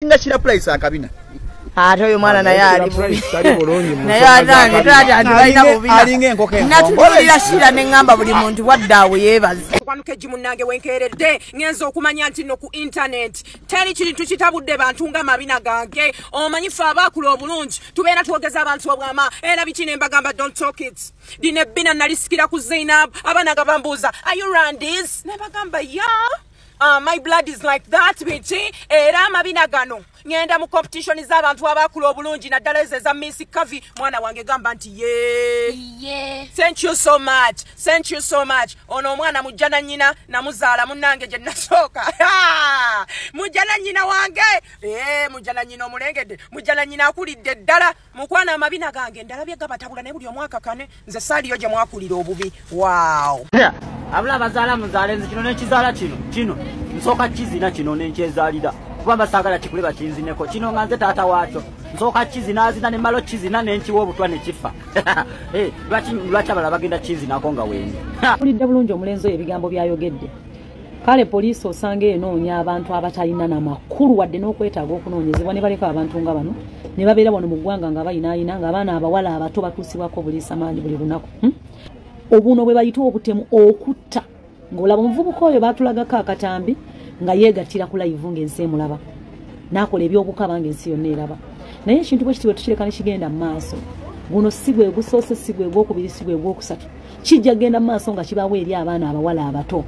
nga Sheila Price akabina. Ate oyo mwana naye ali bulungi. Naye alinga enkoke. Natulira Sheila ne ngamba buli muntu waddaawo yeebaze. Kwanuke jimunange wenkeredde ngenza okumanya nti no ku internet teri kintu kitabudde bantu nga mabina gange omanyi fa abakula obulungi tubeera twogeza abantu obwama era bikine mbagamba don't talk it dine bina nalisikira ku Zainab abana gabambuza are you Randis nebagamba yeah my blood is like that bichi era mabina gano ngenda mu competition z'abantu abakula obulungi na ddala za Miss Kavi mwana wange gamba nti yeah thank you so much ono mwana mujjana nyina namuzaala munnange gye nasooka mujjana nyina wange mujjana nyina omulengedde mujjana nyina akulidde ddala mukwana amabina gange ndalabye gabatabula ne buli omwaka kane nze saaliyo gye mwakulira obubi wow abula bazaala muzaale nze kino n'ekizaala kino nsooka kizina kino n'enkyezaalira kuba sagala kikuleba kinzineko kino nganze taata waacho nsoka kizina azina ne malo kizina nenchiwo obutwa ne kifa lwacha bala bagenda kizina konga wendi ulidde bulungi omulenzo ebigambo byayogedde kale poliisi osange enoonya abantu abatalina na makulu wadde n'okwetaaga okunoonyezebwa ne baleka abantu nga bano ne babeera wano mu ggwanga nga bayinaayina nga abaana abawala abato batuusibwako buliisa maanyi buli lunaku obuno bwe bayita obutemu okutta ng'olaba omuvubuka oyo baatulagako akatambi nga yeegattira ku live ng'ensi emulaba n'akola ebyobukaba ng'ensi yonna eraba naye ekintu bwe kiti bwe tukireka ne kigenda mu maaso guno si gwe gusoose si gwe gwokubiri si gwe gwokusatu kijja genda mu maaso nga kibaawo eri abaana abawala abato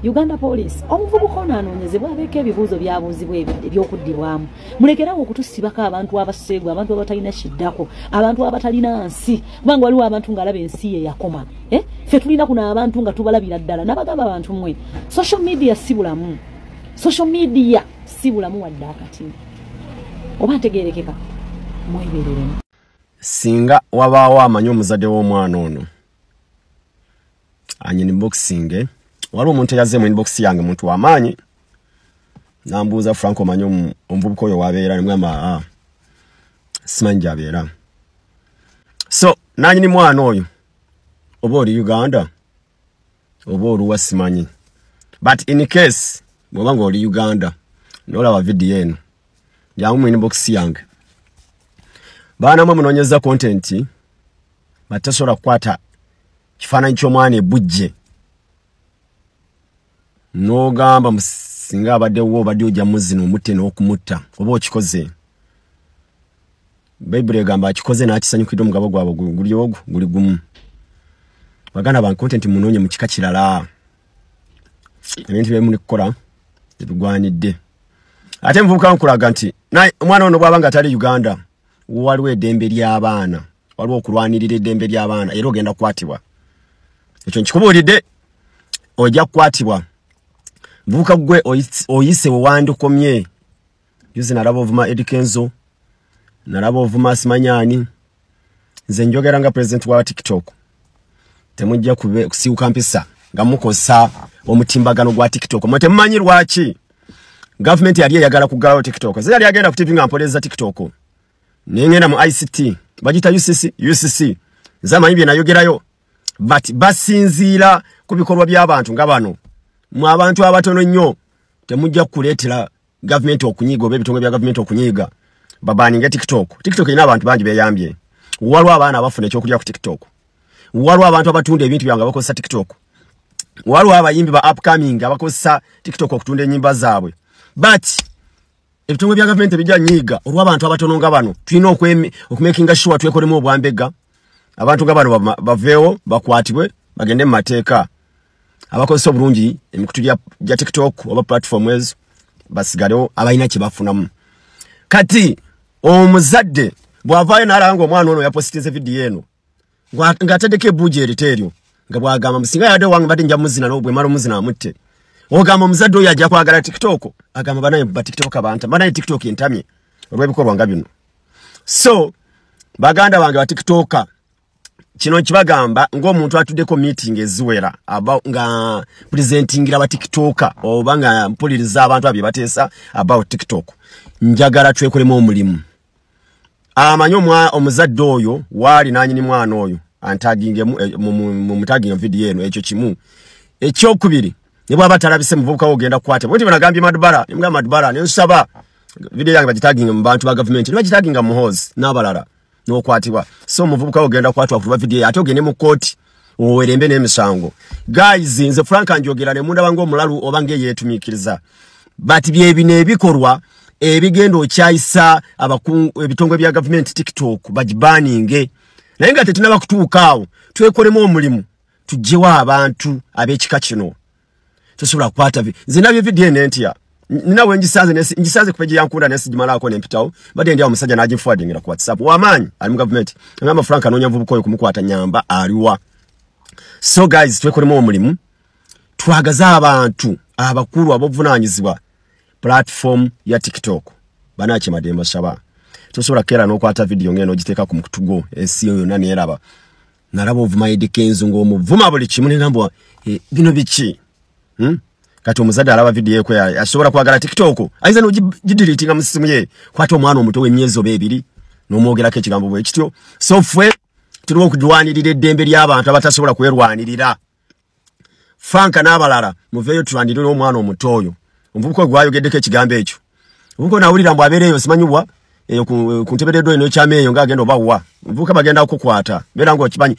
Uganda Police omuvubuka ono anoonyezebwa abeeko ebibuuzo byabuuzibwa ebyokuddibwamu mulekerawo okutusibako abantu abaseegu abantu abatalina kiddako abantu abatalina nsi kubanga waliwo abantu ng'alaba ensi ye yakoma ffe tulina kuno abantu nga tubalabira ddala nabagamba abantu mmwe social media si bulamu wadde akati oba ntegeerekeka mwebereremu singa wabaawo amanyi omuzadde w'omwana ono anyini boxing waliwo omuntu eyazeemu inbox yange muntu w'amaanyi nambuuza Franco manyi omuvubuka oyo wabeera nemugamba simanyi gy'abeera so nanyini mwana oyo oba oli Uganda oba oluwa simanyi but in case bw'oba nga oli Uganda n'olaba video eno jangu mu inbox yange baana mwe munoonyeza content batasobola kukwata kifaananyi ky'omwana ebujje n'ogamba singa abaddewo obadde ojja muzino omutte n'okumutta oba okikoze Bayibuli egamba akikoze n'akisanyukidde omugabo gwabwe guli gumu baganda ba content munoonye mu kika kirala ebintu byemu nikukola ebigwanidde ate muvubuka nkulaga nti omwana ono bw'aba nga atali Uganda waliwo eddembe ly'abaana waliwo okulwanirira eddembe ly'abaana era ogenda kukwatibwa ekyo nkikubuulidde ojja kukwatibwa Vuka gwe oyise wandukomye yuzi narabo ovuma Edikenzo narabo ovuma Simanyani nze njogera nga president wa TikTok temujja kusiuka mpisa nga mukosa omutimbagano gwa TikTok mwete mmanyi lwaki government yali yagala kugalawo TikTok zali yagenda ku TV nga mpoleza TikTok nengenda mu ICT bagita UCC zamanyi bye nayogerayo but basinziira ku bikolwa by'abantu nga bano mu abantu abatono nnyo temujja kuleetera government okunyiga oba ebitongole bya government okunyiga babaninge TikTok ina abantu bangi beyambye waliwo abaana abafuna ekyokulya ku TikTok waliwo abantu abatunda ebintu byanga bakozesa TikTok waliwo abayimbi ba upcoming abakozesa TikTok okutunda ennyimba zaabwe but ebitongole bya government bijja nyiga olw'abantu abatono nga bano tulina okumakinga sure twekolemu obwambega abantu nga bano baveewo bakwatibwe bagende mu mateeka abakozesa obulungi emikutu gya TikTok oba platform ezo basigalewo abalina kye bafunamu kati omuzadde bw'avaayo n'alanga omwana ono yapositize video eno ng'ataddeko ebbujeeti eryo nga bw'agamba musinga yadde wange badde nja muzina n'obwe mala omuzina amutte ogamba omuzadde oyo ajja kwagala TikTok agamba banaye ba TikTok abantu banaye TikTok entamye olw'ebikolwa nga bino so baganda bange ba TikTok kino kibagamba ng'omuntu atuddeko meeting eziwera nga presentingira ba TikTok oba nga mpuliriza abantu abye bateesa about TikTok njagala twekolemu omulimu amanyi omuzadde oyo waali nanyini mwana oyo antaginge mu mutaginga video eno ekyo kimu ekyokubiri ne bw'aba talabise muvubuka ogenda kukwata bwe tibana gambye Madubara nimugamba Madubara ne nsaba video yange bagitaginga mu bantu ba government bagitaginga mu house n'abalala n'okwatibwa so muvubuka ogenda kwatwa ku video ate ogende mu court owerembe n'emisango guys nze Frank anjogera ne munda bango omulalu obange yetumikiriza but byebine ebikorwa ebigendo okyayisa ebitongwe bya government TikTok bajibaninge naye nga tetunaba kutuukaawo twekolemu omulimu tujjewa abantu ab'ekika kino tosobola kukwata nze nabyo video nentya ninawe njisanze kupeji yankunda nesijimalaako nempitawo bade ndi omusajja nagifuadingira ku WhatsApp wamaanyi ali mu government ngamba Frank anonya mvubukoyo kumukwata nyamba aliwa so guys twekolemu omulimu twagaza abantu abakulu abovunanyizibwa platform ya TikTok banache mademba shaba tosobola kera n'okwata video ngeno giteka ku mukutugo esiyo yonna neraba naraba ovumayide kenzo ng'omuvuma buli kimu n'engamba bino biki kati omuzadde alaba video ekwe asobola kwagala TikTok aiza n'ogideletinga mu ssimu ye kwata omwana omuto w'emyezi oba ebiri n'omwogerako ekigambo bwe kityo so ffe tuliwo okudwanirira eddembe ly'abantu abatasobola kwerwanirira Franka n'abalala muveeyo tulwanirire omwana omuto oyo omuvubuka gwayogeddeko ekigambo ekyo omuvubuka nawulira mbu abeereeyo simanyibwa eyo ku ntebereddwa eno ekyameeyo ng'agenda oba wa omuvubuka bagenda okukwata beera ng'okimanyi